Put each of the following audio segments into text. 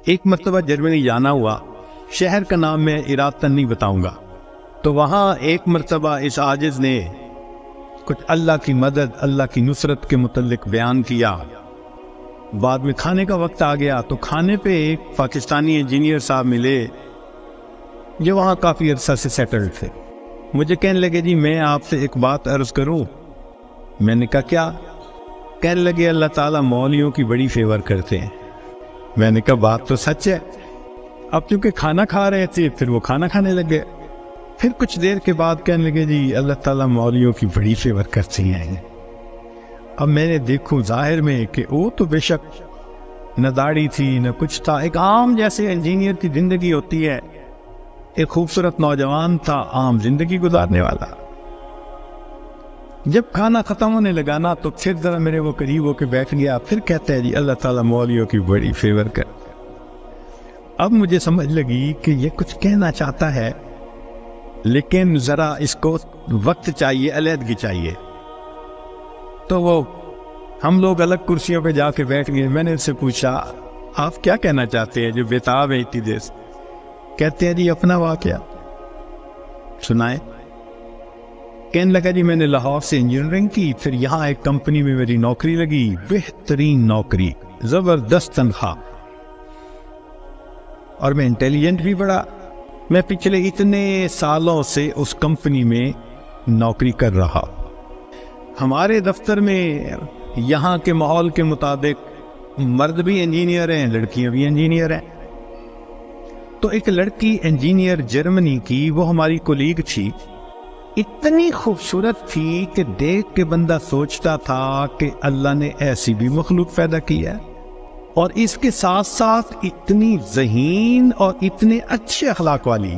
ایک مرتبہ جرمنی جانا ہوا، شہر کا نام میں ارادتاً نہیں بتاؤں گا، تو وہاں ایک مرتبہ اس عاجز نے کچھ اللہ کی مدد، اللہ کی نصرت کے متعلق بیان کیا۔ بعد میں کھانے کا وقت آ گیا تو کھانے پہ ایک پاکستانی انجینئر صاحب ملے جو وہاں کافی عرصہ سے سیٹلڈ تھے۔ مجھے کہنے لگے جی میں آپ سے ایک بات عرض کروں۔ میں نے کہا کیا؟ کہنے لگے اللہ تعالیٰ مولویوں کی بڑی فیور کرتے ہیں۔ میں نے کہا بات تو سچ ہے۔ اب چونکہ کھانا کھا رہے تھے پھر وہ کھانا کھانے لگے، پھر کچھ دیر کے بعد کہنے لگے جی اللہ تعالیٰ مولویوں کی بڑی فیور کرتے ہیں۔ اب میں نے دیکھو ظاہر میں کہ وہ تو بے شک نہ داڑھی تھی نہ کچھ تھا، ایک عام جیسے انجینئر کی زندگی ہوتی ہے، ایک خوبصورت نوجوان تھا عام زندگی گزارنے والا۔ جب کھانا ختم ہونے لگا نا تو پھر ذرا میرے وہ قریب ہو کے بیٹھ گیا، پھر کہتا ہے جی اللہ تعالیٰ مولویوں کی بڑی فیور کر۔ اب مجھے سمجھ لگی کہ یہ کچھ کہنا چاہتا ہے لیکن ذرا اس کو وقت چاہیے، علیحدگی چاہیے۔ تو وہ ہم لوگ الگ کرسیوں پہ جا کے بیٹھ گئے۔ میں نے اس سے پوچھا آپ کیا کہنا چاہتے ہیں جو بےتاب ہے اتنی دیر سے؟ کہتے ہیں جی اپنا واقعہ سنائے۔ کہنے لگا جی میں نے لاہور سے انجینئرنگ کی، پھر یہاں ایک کمپنی میں میری نوکری لگی، بہترین نوکری، زبردست تنخواہ، اور میں انٹیلیجنٹ بھی بڑا۔ میں پچھلے اتنے سالوں سے اس کمپنی میں نوکری کر رہا۔ ہمارے دفتر میں یہاں کے ماحول کے مطابق مرد بھی انجینئر ہیں، لڑکیاں بھی انجینئر ہیں۔ تو ایک لڑکی انجینئر جرمنی کی، وہ ہماری کولیگ تھی، اتنی خوبصورت تھی کہ دیکھ کے بندہ سوچتا تھا کہ اللہ نے ایسی بھی مخلوق پیدا کی ہے، اور اس کے ساتھ ساتھ اتنی ذہین اور اتنے اچھے اخلاق والی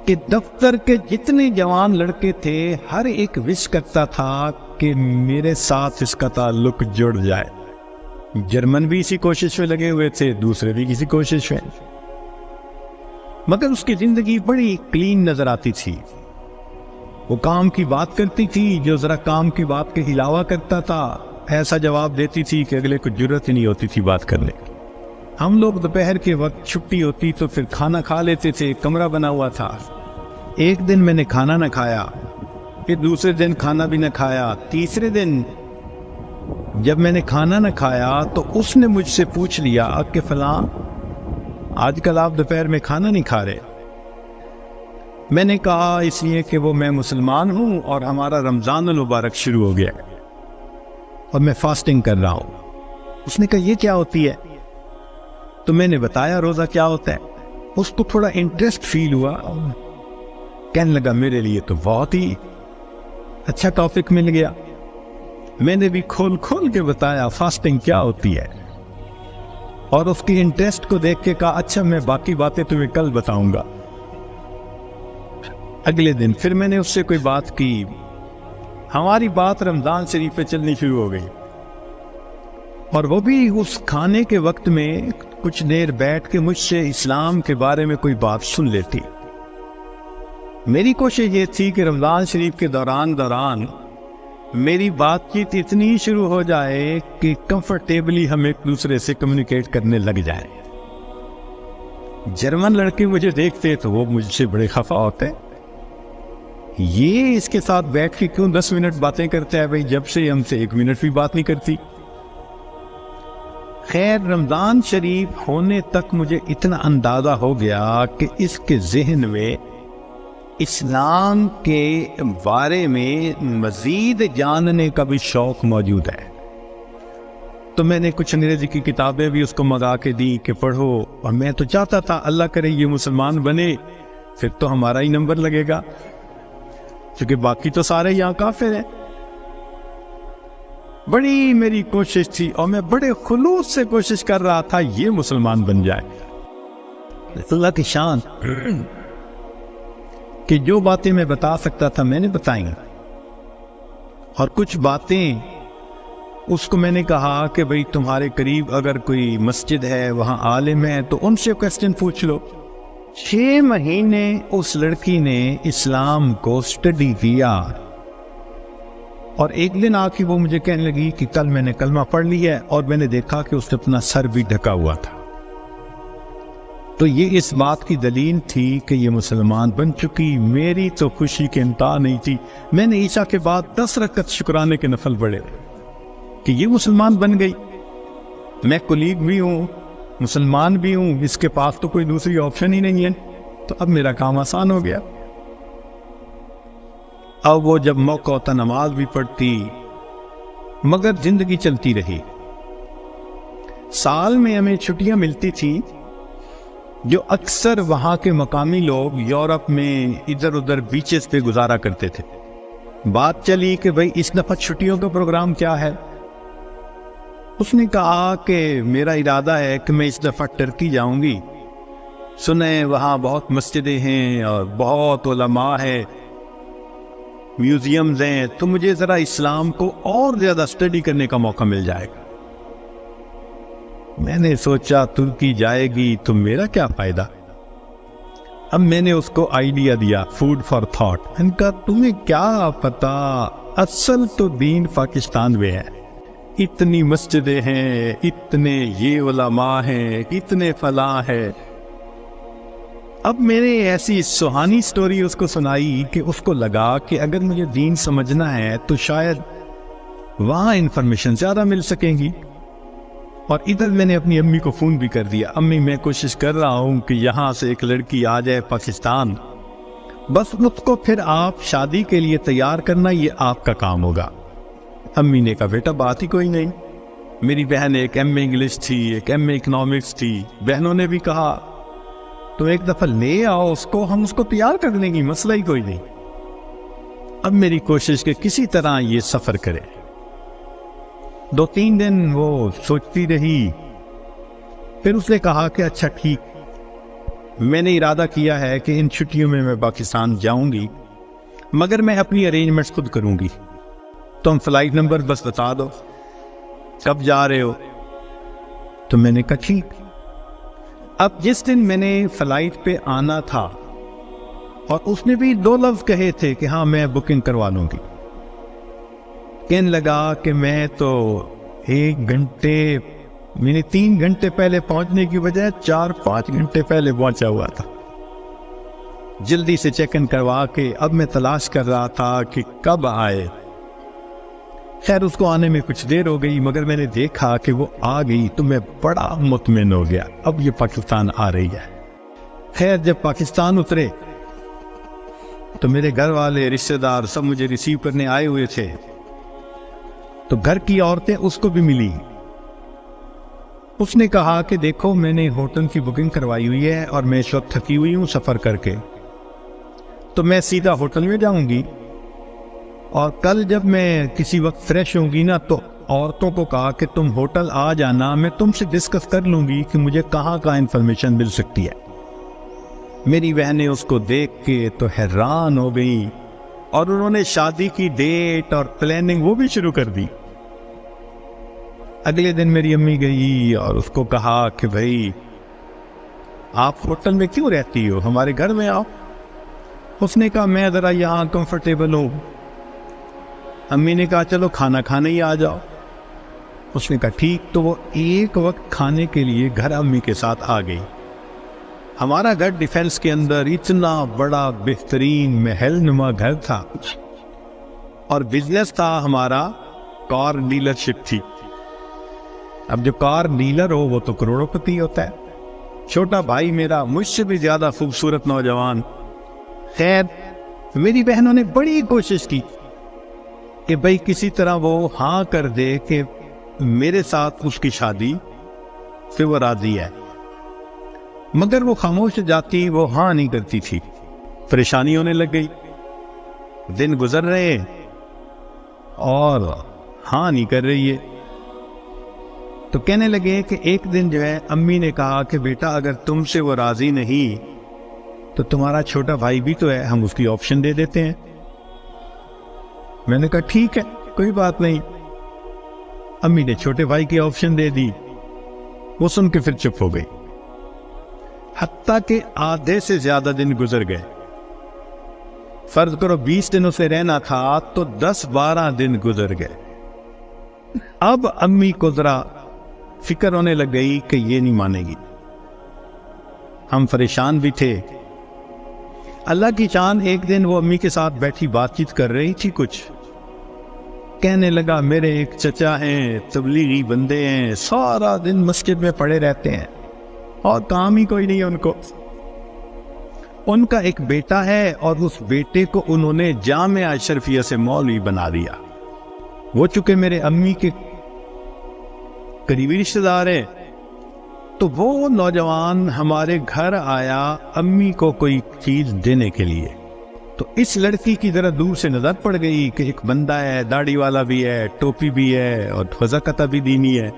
کہ دفتر کے جتنے جوان لڑکے تھے ہر ایک وش کرتا تھا کہ میرے ساتھ اس کا تعلق جڑ جائے۔ جرمن بھی اسی کوشش میں لگے ہوئے تھے، دوسرے بھی کسی کوشش میں، مگر اس کی زندگی بڑی کلین نظر آتی تھی۔ وہ کام کی بات کرتی تھی، جو ذرا کام کی بات کے علاوہ کرتا تھا ایسا جواب دیتی تھی کہ اگلے کو جرت ہی نہیں ہوتی تھی بات کرنے کی۔ ہم لوگ دوپہر کے وقت چھٹی ہوتی تو پھر کھانا کھا لیتے تھے، کمرہ بنا ہوا تھا۔ ایک دن میں نے کھانا نہ کھایا، پھر دوسرے دن کھانا بھی نہ کھایا، تیسرے دن جب میں نے کھانا نہ کھایا تو اس نے مجھ سے پوچھ لیا کہ فلاں آج کل آپ دوپہر میں کھانا نہیں کھا رہے؟ میں نے کہا اس لیے کہ وہ میں مسلمان ہوں اور ہمارا رمضان المبارک شروع ہو گیا اور میں فاسٹنگ کر رہا ہوں۔ اس نے کہا یہ کیا ہوتی ہے؟ تو میں نے بتایا روزہ کیا ہوتا ہے۔ اس کو تھوڑا انٹرسٹ فیل ہوا، کہنے لگا میرے لیے تو بہت ہی اچھا ٹاپک مل گیا۔ میں نے بھی کھول کھول کے بتایا فاسٹنگ کیا ہوتی ہے، اور اس کی انٹرسٹ کو دیکھ کے کہا اچھا میں باقی باتیں تمہیں کل بتاؤں گا۔ اگلے دن پھر میں نے اس سے کوئی بات کی، ہماری بات رمضان شریف پہ چلنی شروع ہو گئی، اور وہ بھی اس کھانے کے وقت میں کچھ دیر بیٹھ کے مجھ سے اسلام کے بارے میں کوئی بات سن لیتی۔ میری کوشش یہ تھی کہ رمضان شریف کے دوران میری بات چیت اتنی شروع ہو جائے کہ کمفرٹیبلی ہم ایک دوسرے سے کمیونیکیٹ کرنے لگ جائیں۔ جرمن لڑکے مجھے دیکھتے تو وہ مجھ سے بڑے خفا ہوتے، یہ اس کے ساتھ بیٹھ کے کیوں 10 منٹ باتیں کرتا ہے؟ بھائی جب سے ہم سے 1 منٹ بھی بات نہیں کرتی۔ خیر رمضان شریف ہونے تک مجھے اتنا اندازہ ہو گیا کہ اس کے ذہن میں اسلام کے بارے میں مزید جاننے کا بھی شوق موجود ہے۔ تو میں نے کچھ انگریزی کی کتابیں بھی اس کو منگا کے دی کہ پڑھو، اور میں تو چاہتا تھا اللہ کرے یہ مسلمان بنے، پھر تو ہمارا ہی نمبر لگے گا، کیونکہ باقی تو سارے یہاں کافر ہیں۔ بڑی میری کوشش تھی اور میں بڑے خلوص سے کوشش کر رہا تھا یہ مسلمان بن جائے۔ اللہ کی شان کہ جو باتیں میں بتا سکتا تھا میں نے بتائیں، اور کچھ باتیں اس کو میں نے کہا کہ بھئی تمہارے قریب اگر کوئی مسجد ہے وہاں عالم ہے تو ان سے کویسچن پوچھ لو۔ 6 مہینے اس لڑکی نے اسلام کو سٹڈی کیا، اور ایک دن آ کے وہ مجھے کہنے لگی کہ کل میں نے کلمہ پڑھ لی ہے، اور میں نے دیکھا کہ اس نے اپنا سر بھی ڈھکا ہوا تھا۔ تو یہ اس بات کی دلیل تھی کہ یہ مسلمان بن چکی۔ میری تو خوشی کے انتہا نہیں تھی۔ میں نے عشاء کے بعد 10 رکعت شکرانے کے نفل پڑھے کہ یہ مسلمان بن گئی۔ میں کولیگ بھی ہوں، مسلمان بھی ہوں، اس کے پاس تو کوئی دوسری آپشن ہی نہیں ہے، تو اب میرا کام آسان ہو گیا۔ اب وہ جب موقع ہوتا نماز بھی پڑھتی، مگر زندگی چلتی رہی۔ سال میں ہمیں چھٹیاں ملتی تھی جو اکثر وہاں کے مقامی لوگ یورپ میں ادھر ادھر بیچز پہ گزارا کرتے تھے۔ بات چلی کہ بھئی اس دفعہ چھٹیوں کا پروگرام کیا ہے؟ اس نے کہا کہ میرا ارادہ ہے کہ میں اس دفعہ ٹرکی جاؤں گی، سنیں وہاں بہت مسجدیں ہیں اور بہت علماء ہیں، میوزیمز ہیں، تو مجھے ذرا اسلام کو اور زیادہ اسٹڈی کرنے کا موقع مل جائے گا۔ میں نے سوچا ترکی جائے گی تو میرا کیا فائدہ؟ اب میں نے اس کو آئیڈیا دیا، فوڈ فار تھاٹ۔ ان کا تمہیں کیا پتا، اصل تو دین پاکستان میں ہے، اتنی مسجدیں ہیں، اتنے یہ علماء ہیں، اتنے فلاں ہیں۔ اب میں نے ایسی سہانی سٹوری اس کو سنائی کہ اس کو لگا کہ اگر مجھے دین سمجھنا ہے تو شاید وہاں انفارمیشن زیادہ مل سکیں گی۔ اور ادھر میں نے اپنی امی کو فون بھی کر دیا، امی میں کوشش کر رہا ہوں کہ یہاں سے ایک لڑکی آ جائے پاکستان، بس اس کو پھر آپ شادی کے لیے تیار کرنا، یہ آپ کا کام ہوگا۔ امی نے کہا بیٹا بات ہی کوئی نہیں۔ میری بہن ایک ایم اے انگلش تھی، ایک ایم اے اکنامکس تھی، بہنوں نے بھی کہا تو ایک دفعہ لے آؤ اس کو، ہم اس کو تیار کر دیں گے، مسئلہ ہی کوئی نہیں۔ اب میری کوشش کہ کسی طرح یہ سفر کرے۔ 2-3 دن وہ سوچتی رہی، پھر اس نے کہا کہ اچھا ٹھیک، میں نے ارادہ کیا ہے کہ ان چھٹیوں میں پاکستان جاؤں گی، مگر میں اپنی ارینجمنٹس خود کروں گی، تم فلائٹ نمبر بس بتا دو کب جا رہے ہو۔ تو میں نے کہا ٹھیک۔ اب جس دن میں نے فلائٹ پہ آنا تھا، اور اس نے بھی 2 لفظ کہے تھے کہ ہاں میں بکنگ کروا لوں گی، کہنے لگا کہ میں تو 1 گھنٹے میں 3 گھنٹے پہلے پہنچنے کی بجائے 4-5 گھنٹے پہلے پہنچا ہوا تھا۔ جلدی سے چیک ان کروا کے اب میں تلاش کر رہا تھا کہ کب آئے۔ خیر اس کو آنے میں کچھ دیر ہو گئی، مگر میں نے دیکھا کہ وہ آ گئی تو میں بڑا مطمئن ہو گیا، اب یہ پاکستان آ رہی ہے۔ خیر جب پاکستان اترے تو میرے گھر والے رشتہ دار سب مجھے ریسیو کرنے آئے ہوئے تھے، تو گھر کی عورتیں اس کو بھی ملی۔ اس نے کہا کہ دیکھو میں نے ہوٹل کی بکنگ کروائی ہوئی ہے اور میں اس وقت تھکی ہوئی ہوں سفر کر کے، تو میں سیدھا ہوٹل میں جاؤں گی، اور کل جب میں کسی وقت فریش ہوں گی نا تو عورتوں کو کہا کہ تم ہوٹل آ جانا، میں تم سے ڈسکس کر لوں گی کہ مجھے کہاں انفارمیشن مل سکتی ہے۔ میری بہنیں اس کو دیکھ کے تو حیران ہو گئی، اور انہوں نے شادی کی ڈیٹ اور پلاننگ وہ بھی شروع کر دی۔ اگلے دن میری امی گئی اور اس کو کہا کہ بھائی آپ ہوٹل میں کیوں رہتی ہو، ہمارے گھر میں آؤ۔ اس نے کہا میں ذرا یہاں کمفرٹیبل ہوں۔ امی نے کہا چلو کھانا کھانے ہی آ جاؤ۔ اس نے کہا ٹھیک، تو وہ ایک وقت کھانے کے لیے گھر امی کے ساتھ آ گئی۔ ہمارا گھر ڈیفینس کے اندر اتنا بڑا بہترین محل نما گھر تھا، اور بزنس تھا ہمارا کار ڈیلرشپ تھی۔ اب جو کار ڈیلر ہو وہ تو کروڑوں پتی ہوتا ہے۔ چھوٹا بھائی میرا مجھ سے بھی زیادہ خوبصورت نوجوان۔ خیر میری بہنوں نے بڑی کوشش کی کہ بھائی کسی طرح وہ ہاں کر دے کہ میرے ساتھ اس کی شادی سے وہ راضی ہے، مگر وہ خاموش جاتی، وہ ہاں نہیں کرتی تھی۔ پریشانی ہونے لگ گئی، دن گزر رہے اور ہاں نہیں کر رہی ہے۔ تو کہنے لگے کہ ایک دن جو ہے امی نے کہا کہ بیٹا اگر تم سے وہ راضی نہیں تو تمہارا چھوٹا بھائی بھی تو ہے، ہم اس کی آپشن دے دیتے ہیں۔ میں نے کہا ٹھیک ہے کوئی بات نہیں۔ امی نے چھوٹے بھائی کی آپشن دے دی، وہ سن کے پھر چپ ہو گئی۔ حتیٰ کہ آدھے سے زیادہ دن گزر گئے، فرض کرو 20 دن اسے رہنا تھا تو 10-12 دن گزر گئے۔ اب امی کو ذرا فکر ہونے لگ گئی کہ یہ نہیں مانے گی، ہم پریشان بھی تھے۔ اللہ کی شان، ایک دن وہ امی کے ساتھ بیٹھی بات چیت کر رہی تھی، کچھ کہنے لگا میرے ایک چچا ہیں، تبلیغی بندے ہیں، سارا دن مسجد میں پڑے رہتے ہیں اور کام ہی کوئی نہیں ہے ان کو۔ ان کا ایک بیٹا ہے اور اس بیٹے کو انہوں نے جامعہ اشرفیہ سے مولوی بنا دیا۔ وہ چونکہ میرے امی کے قریبی رشتہ دار ہیں، تو وہ نوجوان ہمارے گھر آیا امی کو کوئی چیز دینے کے لیے۔ تو اس لڑکی کی ذرا دور سے نظر پڑ گئی کہ ایک بندہ ہے، داڑھی والا بھی ہے، ٹوپی بھی ہے اور وضاقتہ بھی دینی ہے۔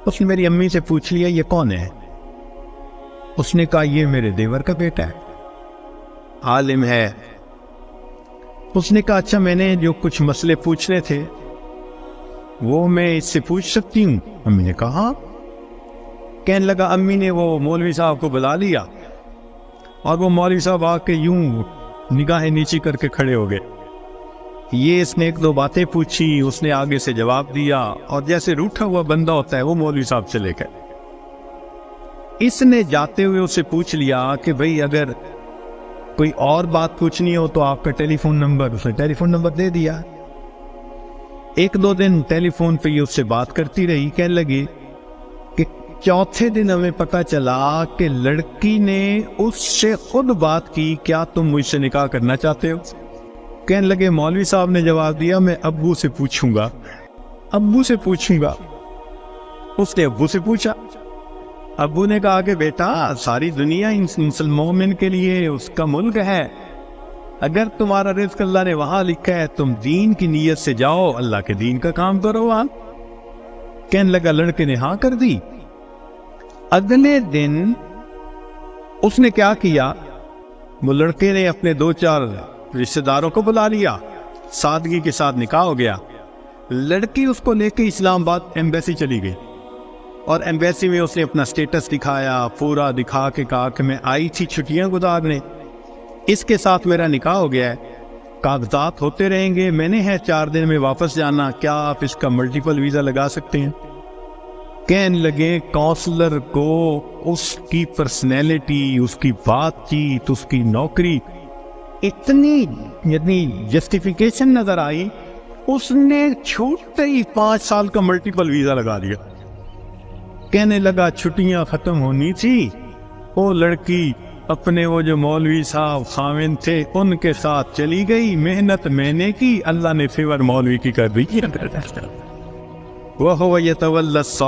اس نے میری امی سے پوچھ لیا یہ کون ہے؟ اس نے کہا یہ میرے دیور کا بیٹا ہے، عالم ہے۔ اس نے کہا اچھا میں نے جو کچھ مسئلے پوچھنے تھے وہ میں اس سے پوچھ سکتی ہوں؟ امی نے کہا ہاں۔ کہنے لگا امی نے وہ مولوی صاحب کو بلا لیا اور وہ مولوی صاحب آ کے یوں نگاہیں نیچی کر کے کھڑے ہو گئے۔ یہ اس نے ایک دو باتیں پوچھی، اس نے آگے سے جواب دیا اور جیسے روٹھا ہوا بندہ ہوتا ہے وہ مولوی صاحب چلے گئے۔ اس نے جاتے ہوئے اسے پوچھ لیا کہ بھئی اگر کوئی اور بات پوچھنی ہو تو آپ کا ٹیلی فون نمبر، اس نے ٹیلی فون نمبر دے دیا۔ ایک دو دن ٹیلی فون پہ یہ اس سے بات کرتی رہی۔ کہنے لگی کہ چوتھے دن ہمیں پتہ چلا کہ لڑکی نے اس سے خود بات کی، کیا تم مجھ سے نکاح کرنا چاہتے ہو؟ کہنے لگے مولوی صاحب نے جواب دیا میں ابو سے پوچھوں گا، ابو سے پوچھوں گا۔ اس نے ابو سے پوچھا، ابو نے کہا کہ بیٹا ساری دنیا مسلم مومن کے لیے اس کا ملک ہے، اگر تمہارا رزق اللہ نے وہاں لکھا ہے تم دین کی نیت سے جاؤ، اللہ کے دین کا کام کرو وہاں۔ کہنے لگا لڑکے نے ہاں کر دی۔ اگلے دن اس نے کیا کیا، وہ لڑکے نے اپنے دو چار رشتہ داروں کو بلا لیا، سادگی کے ساتھ نکاح ہو گیا۔ لڑکی اس کو لے کے اسلام آباد ایمبیسی چلی گئی اور ایمبیسی میں اس نے اپنا سٹیٹس دکھایا، پورا دکھا کے کہا کہ میں آئی تھی چھٹیاں گزارنے، اس کے ساتھ میرا نکاح ہو گیا ہے، کاغذات ہوتے رہیں گے، میں نے ہے 4 دن میں واپس جانا، کیا آپ اس کا ملٹیپل ویزا لگا سکتے ہیں؟ کہنے لگے کونسلر کو اس کی پرسنالٹی، اس کی بات چیت، اس کی نوکری اتنی جسٹیفیکیشن نظر آئی، اس نے چھوٹتے ہی 5 سال کا ملٹیپل ویزا لگا دیا۔ کہنے لگا چھٹیاں ختم ہونی تھی، وہ لڑکی اپنے وہ جو مولوی صاحب خاوند تھے ان کے ساتھ چلی گئی، محنت میں نے کی، اللہ نے فیور مولوی کی کر دی۔ وَهُوَ يَتَوَلَّى الصَّالِحِينَ